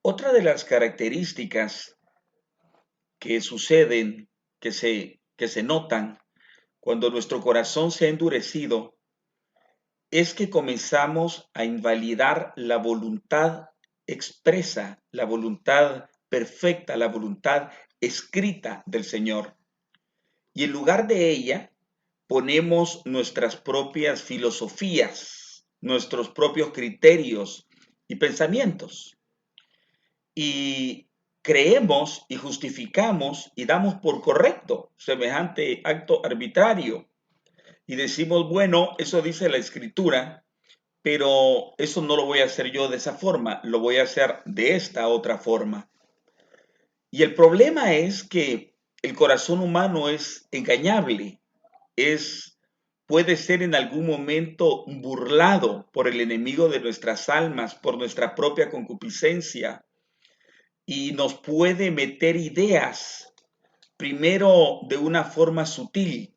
Otra de las características que suceden, que se notan cuando nuestro corazón se ha endurecido, es que comenzamos a invalidar la voluntad expresa, la voluntad perfecta, la voluntad escrita del Señor. Y en lugar de ella, ponemos nuestras propias filosofías, nuestros propios criterios y pensamientos. Y creemos y justificamos y damos por correcto semejante acto arbitrario. Y decimos, bueno, eso dice la Escritura, pero eso no lo voy a hacer yo de esa forma, lo voy a hacer de esta otra forma. Y el problema es que el corazón humano es engañable, es, puede ser en algún momento burlado por el enemigo de nuestras almas, por nuestra propia concupiscencia, y nos puede meter ideas, primero de una forma sutil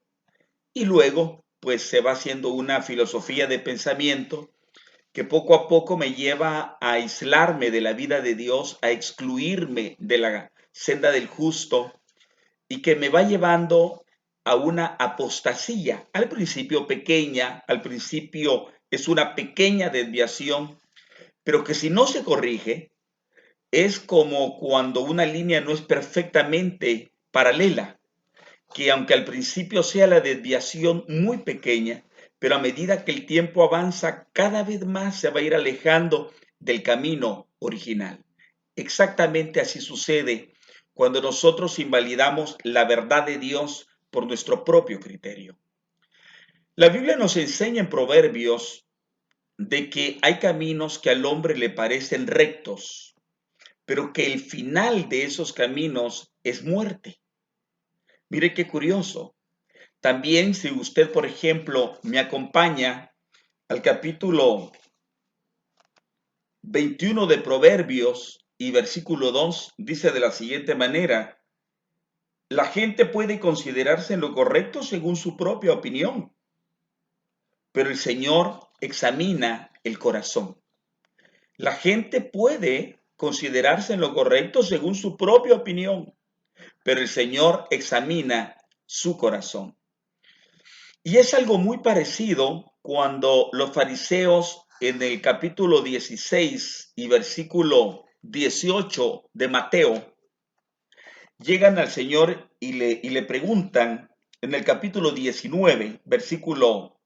y luego pues se va haciendo una filosofía de pensamiento que poco a poco me lleva a aislarme de la vida de Dios, a excluirme de la senda del justo y que me va llevando a una apostasía. Al principio pequeña, al principio es una pequeña desviación, pero que si no se corrige, es como cuando una línea no es perfectamente paralela, que aunque al principio sea la desviación muy pequeña, pero a medida que el tiempo avanza, cada vez más se va a ir alejando del camino original. Exactamente así sucede cuando nosotros invalidamos la verdad de Dios por nuestro propio criterio. La Biblia nos enseña en Proverbios de que hay caminos que al hombre le parecen rectos, pero que el final de esos caminos es muerte. Mire qué curioso. También si usted, por ejemplo, me acompaña al capítulo 21 de Proverbios y versículo 2, dice de la siguiente manera: la gente puede considerarse en lo correcto según su propia opinión, pero el Señor examina el corazón. La gente puede considerarse en lo correcto según su propia opinión, pero el Señor examina su corazón. Y es algo muy parecido cuando los fariseos en el capítulo 16 y versículo 18 de Mateo llegan al Señor y le preguntan en el capítulo 19, versículo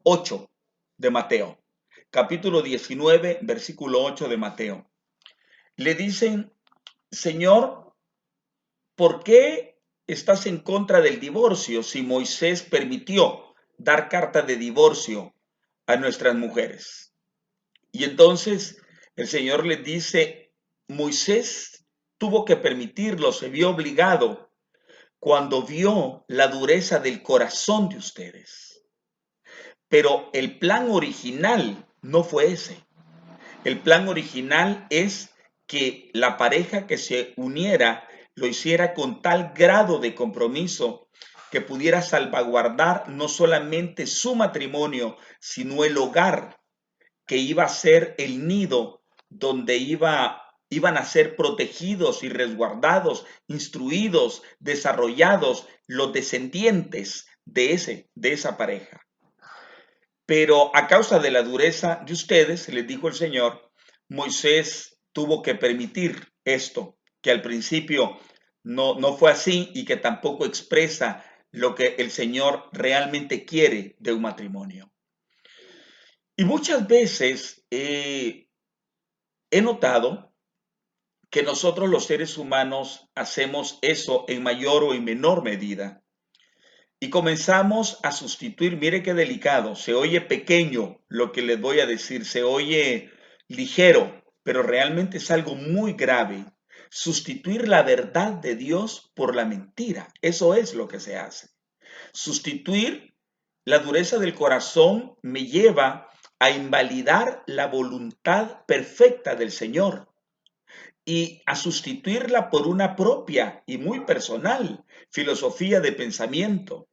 8 de Mateo. Capítulo 19, versículo 8 de Mateo. Le dicen, Señor, ¿por qué estás en contra del divorcio si Moisés permitió dar carta de divorcio a nuestras mujeres? Y entonces el Señor les dice, Moisés tuvo que permitirlo, se vio obligado cuando vio la dureza del corazón de ustedes. Pero el plan original no fue ese. El plan original es que la pareja que se uniera lo hiciera con tal grado de compromiso que pudiera salvaguardar no solamente su matrimonio, sino el hogar que iba a ser el nido donde iban a ser protegidos y resguardados, instruidos, desarrollados los descendientes de esa pareja. Pero a causa de la dureza de ustedes, les dijo el Señor, Moisés tuvo que permitir esto, que al principio no fue así y que tampoco expresa lo que el Señor realmente quiere de un matrimonio. Y muchas veces he notado que nosotros los seres humanos hacemos eso en mayor o en menor medida. Y comenzamos a sustituir, mire qué delicado, se oye pequeño lo que les voy a decir, se oye ligero, pero realmente es algo muy grave. Sustituir la verdad de Dios por la mentira, eso es lo que se hace. Sustituir la dureza del corazón me lleva a invalidar la voluntad perfecta del Señor y a sustituirla por una propia y muy personal filosofía de pensamiento.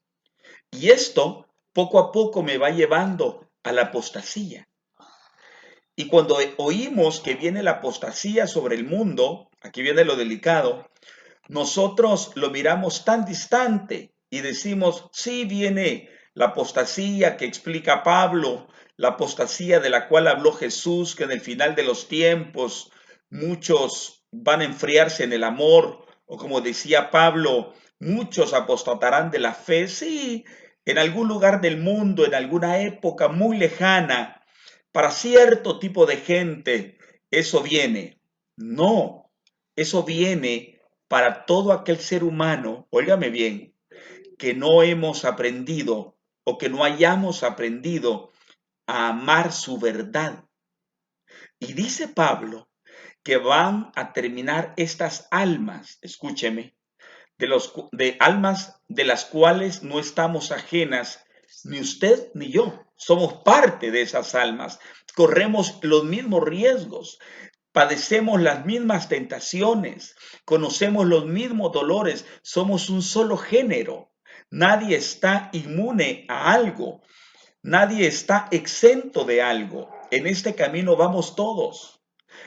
Y esto poco a poco me va llevando a la apostasía. Y cuando oímos que viene la apostasía sobre el mundo, aquí viene lo delicado, nosotros lo miramos tan distante y decimos, sí viene la apostasía que explica Pablo, la apostasía de la cual habló Jesús, que en el final de los tiempos muchos van a enfriarse en el amor, o como decía Pablo, muchos apostatarán de la fe. Sí, en algún lugar del mundo, en alguna época muy lejana, para cierto tipo de gente, eso viene. No, eso viene para todo aquel ser humano, óigame bien, que no hemos aprendido o que no hayamos aprendido a amar su verdad. Y dice Pablo que van a terminar estas almas, escúcheme, de almas de las cuales no estamos ajenas, ni usted ni yo. Somos parte de esas almas. Corremos los mismos riesgos. Padecemos las mismas tentaciones, conocemos los mismos dolores, somos un solo género. Nadie está inmune a algo, nadie está exento de algo. En este camino vamos todos.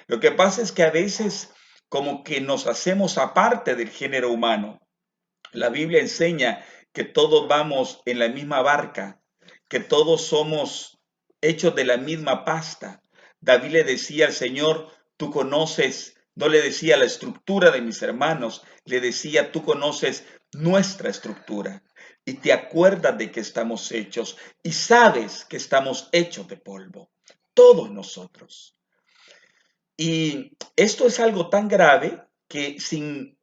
Lo que pasa es que a veces como que nos hacemos aparte del género humano. La Biblia enseña que todos vamos en la misma barca, que todos somos hechos de la misma pasta. David le decía al Señor, tú conoces, no le decía la estructura de mis hermanos, le decía, tú conoces nuestra estructura y te acuerdas de que estamos hechos y sabes que estamos hechos de polvo, todos nosotros. Y esto es algo tan grave que sin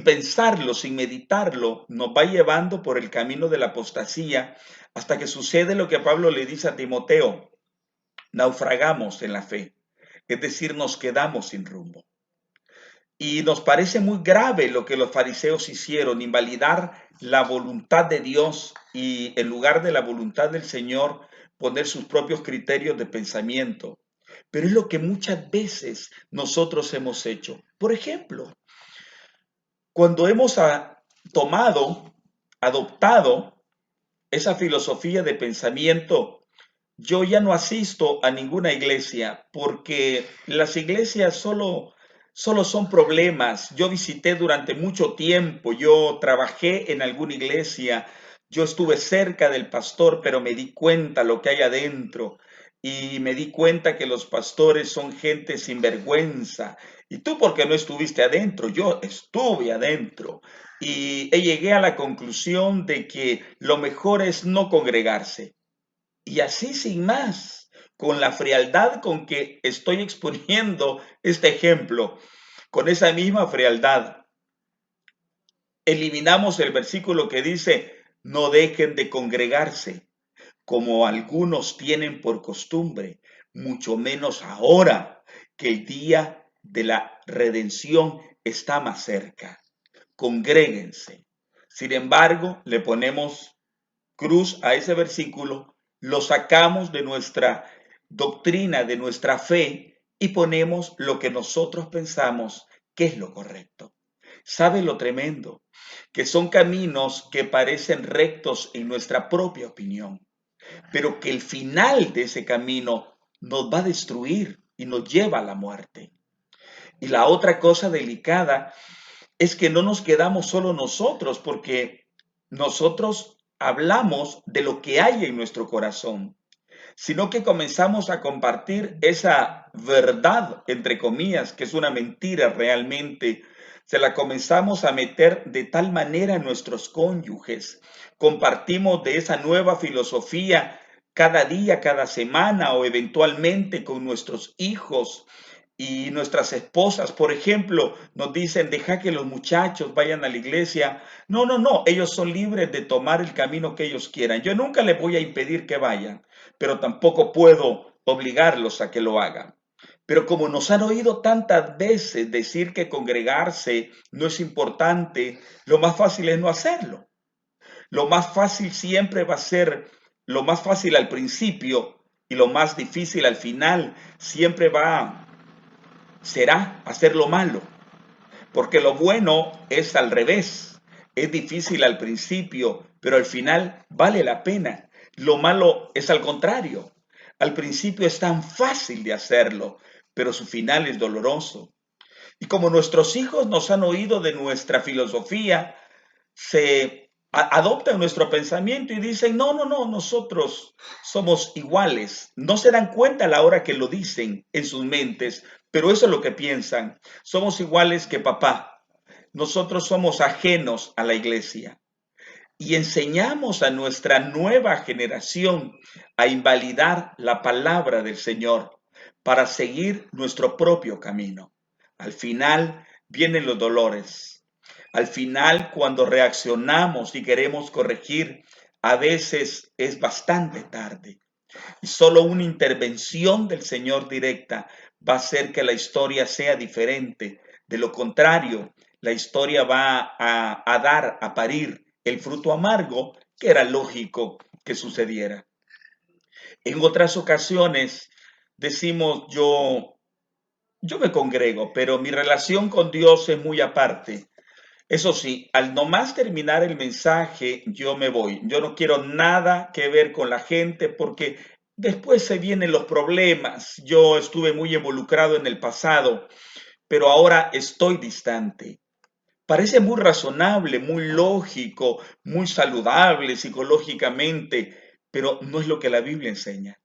pensarlo, sin meditarlo, nos va llevando por el camino de la apostasía hasta que sucede lo que Pablo le dice a Timoteo, naufragamos en la fe, es decir, nos quedamos sin rumbo. Y nos parece muy grave lo que los fariseos hicieron, invalidar la voluntad de Dios y en lugar de la voluntad del Señor, poner sus propios criterios de pensamiento. Pero es lo que muchas veces nosotros hemos hecho. Por ejemplo, cuando hemos tomado, adoptado esa filosofía de pensamiento, yo ya no asisto a ninguna iglesia porque las iglesias solo son problemas. Yo visité durante mucho tiempo, yo trabajé en alguna iglesia, yo estuve cerca del pastor, pero me di cuenta lo que hay adentro y me di cuenta que los pastores son gente sin vergüenza. Y tú porque no estuviste adentro, yo estuve adentro y llegué a la conclusión de que lo mejor es no congregarse. Y así sin más, con la frialdad con que estoy exponiendo este ejemplo, con esa misma frialdad, eliminamos el versículo que dice, no dejen de congregarse, como algunos tienen por costumbre, mucho menos ahora que el día de la redención está más cerca. Congréguense. Sin embargo, le ponemos cruz a ese versículo, lo sacamos de nuestra doctrina, de nuestra fe y ponemos lo que nosotros pensamos que es lo correcto. ¿Sabe lo tremendo? Que son caminos que parecen rectos en nuestra propia opinión, pero que el final de ese camino nos va a destruir y nos lleva a la muerte. Y la otra cosa delicada es que no nos quedamos solo nosotros, porque nosotros hablamos de lo que hay en nuestro corazón, sino que comenzamos a compartir esa verdad, entre comillas, que es una mentira realmente. Se la comenzamos a meter de tal manera en nuestros cónyuges. Compartimos de esa nueva filosofía cada día, cada semana o eventualmente con nuestros hijos y nuestras esposas, por ejemplo, nos dicen, deja que los muchachos vayan a la iglesia. No, no, no, ellos son libres de tomar el camino que ellos quieran. Yo nunca les voy a impedir que vayan, pero tampoco puedo obligarlos a que lo hagan. Pero como nos han oído tantas veces decir que congregarse no es importante, lo más fácil es no hacerlo. Lo más fácil siempre va a ser, lo más fácil al principio y lo más difícil al final, siempre será hacer lo malo, porque lo bueno es al revés, es difícil al principio, pero al final vale la pena. Lo malo es al contrario, Al principio es tan fácil de hacerlo, pero su final es doloroso. Y como nuestros hijos nos han oído de nuestra filosofía, adoptan nuestro pensamiento y dicen, no, no, no, nosotros somos iguales. No se dan cuenta a la hora que lo dicen en sus mentes, pero eso es lo que piensan. Somos iguales que papá. Nosotros somos ajenos a la iglesia y enseñamos a nuestra nueva generación a invalidar la palabra del Señor para seguir nuestro propio camino. Al final vienen los dolores. Al final, cuando reaccionamos y queremos corregir, a veces es bastante tarde. Y solo una intervención del Señor directa va a hacer que la historia sea diferente. De lo contrario, la historia va a parir el fruto amargo que era lógico que sucediera. En otras ocasiones decimos yo me congrego, pero mi relación con Dios es muy aparte. Eso sí, al nomás terminar el mensaje, yo me voy. Yo no quiero nada que ver con la gente porque después se vienen los problemas. Yo estuve muy involucrado en el pasado, pero ahora estoy distante. Parece muy razonable, muy lógico, muy saludable psicológicamente, pero no es lo que la Biblia enseña.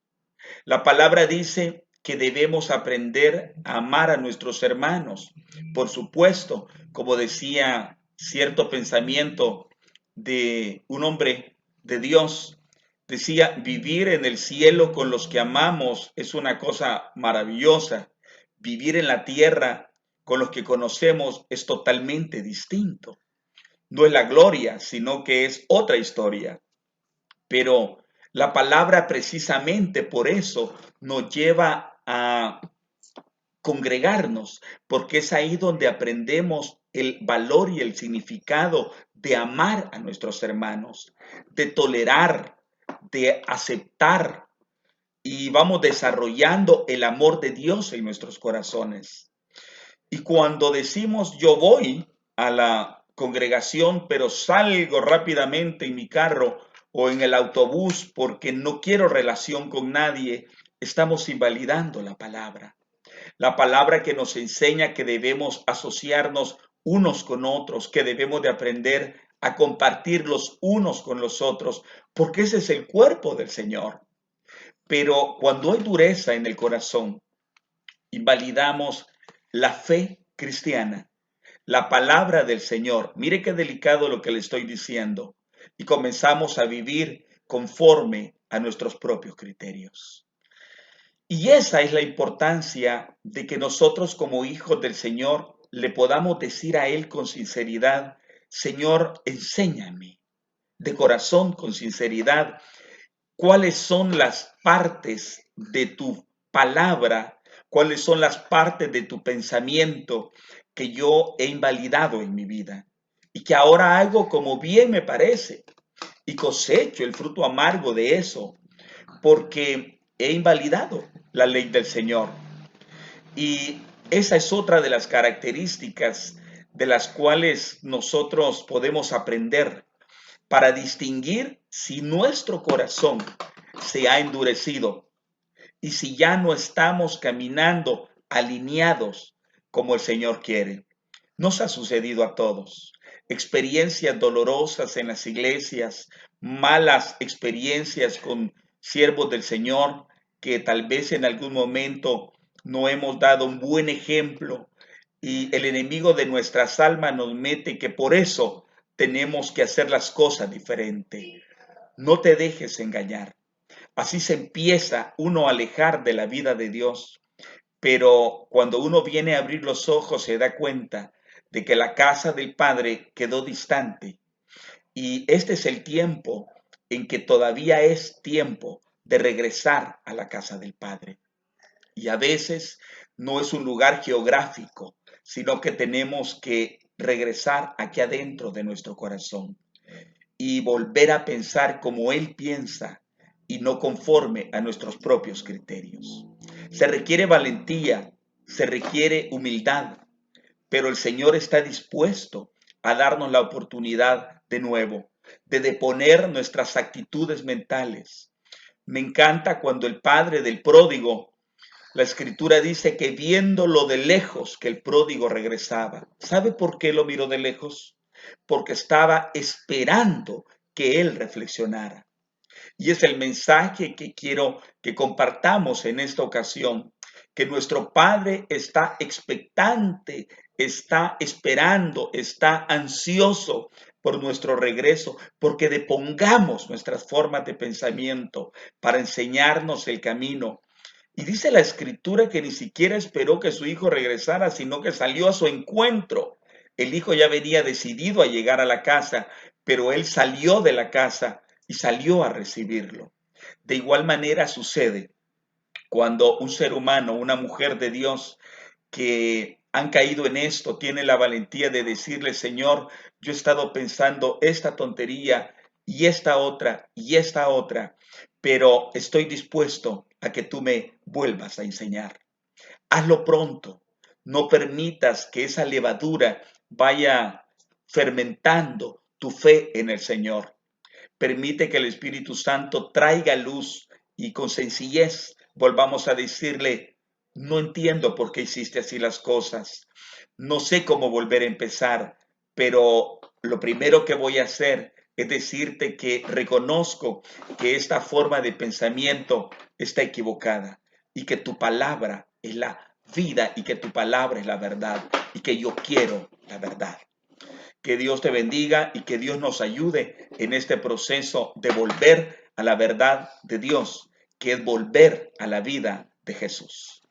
La palabra dice que debemos aprender a amar a nuestros hermanos. Por supuesto, como decía cierto pensamiento de un hombre de Dios, decía, vivir en el cielo con los que amamos es una cosa maravillosa. Vivir en la tierra con los que conocemos es totalmente distinto. No es la gloria, sino que es otra historia. Pero la palabra precisamente por eso nos lleva a congregarnos, porque es ahí donde aprendemos el valor y el significado de amar a nuestros hermanos, de tolerar, de aceptar y vamos desarrollando el amor de Dios en nuestros corazones. Y cuando decimos yo voy a la congregación, pero salgo rápidamente en mi carro o en el autobús porque no quiero relación con nadie, estamos invalidando la palabra. La palabra que nos enseña que debemos asociarnos unos con otros, que debemos de aprender a compartir los unos con los otros, porque ese es el cuerpo del Señor. Pero cuando hay dureza en el corazón, invalidamos la fe cristiana, la palabra del Señor. Mire qué delicado lo que le estoy diciendo. Y comenzamos a vivir conforme a nuestros propios criterios. Y esa es la importancia de que nosotros como hijos del Señor le podamos decir a Él con sinceridad, Señor, enséñame de corazón, con sinceridad, cuáles son las partes de tu palabra, cuáles son las partes de tu pensamiento que yo he invalidado en mi vida y que ahora hago como bien me parece y cosecho el fruto amargo de eso porque he invalidado la ley del Señor. Y esa es otra de las características de las cuales nosotros podemos aprender para distinguir si nuestro corazón se ha endurecido y si ya no estamos caminando alineados como el Señor quiere. Nos ha sucedido a todos. Experiencias dolorosas en las iglesias, malas experiencias con siervos del Señor que tal vez en algún momento no hemos dado un buen ejemplo y el enemigo de nuestras almas nos mete que por eso tenemos que hacer las cosas diferente. No te dejes engañar. Así se empieza uno a alejar de la vida de Dios. Pero cuando uno viene a abrir los ojos se da cuenta de que la casa del Padre quedó distante. Y este es el tiempo en que todavía es tiempo de regresar a la casa del Padre. Y a veces no es un lugar geográfico, sino que tenemos que regresar aquí adentro de nuestro corazón y volver a pensar como Él piensa y no conforme a nuestros propios criterios. Se requiere valentía, se requiere humildad, pero el Señor está dispuesto a darnos la oportunidad de nuevo, de deponer nuestras actitudes mentales, Me encanta cuando el padre del pródigo, la escritura dice que viéndolo de lejos, que el pródigo regresaba. ¿Sabe por qué lo miró de lejos? Porque estaba esperando que él reflexionara. Y es el mensaje que quiero que compartamos en esta ocasión, que nuestro Padre está expectante, está esperando, está ansioso por nuestro regreso, porque depongamos nuestras formas de pensamiento para enseñarnos el camino. Y dice la escritura que ni siquiera esperó que su hijo regresara, sino que salió a su encuentro. El hijo ya venía decidido a llegar a la casa, pero él salió de la casa y salió a recibirlo. De igual manera sucede cuando un ser humano, una mujer de Dios que han caído en esto, tiene la valentía de decirle, Señor, yo he estado pensando esta tontería y esta otra, pero estoy dispuesto a que tú me vuelvas a enseñar. Hazlo pronto. No permitas que esa levadura vaya fermentando tu fe en el Señor. Permite que el Espíritu Santo traiga luz y con sencillez volvamos a decirle, no entiendo por qué hiciste así las cosas, no sé cómo volver a empezar, pero lo primero que voy a hacer es decirte que reconozco que esta forma de pensamiento está equivocada y que tu palabra es la vida y que tu palabra es la verdad y que yo quiero la verdad. Que Dios te bendiga y que Dios nos ayude en este proceso de volver a la verdad de Dios, que es volver a la vida de Jesús.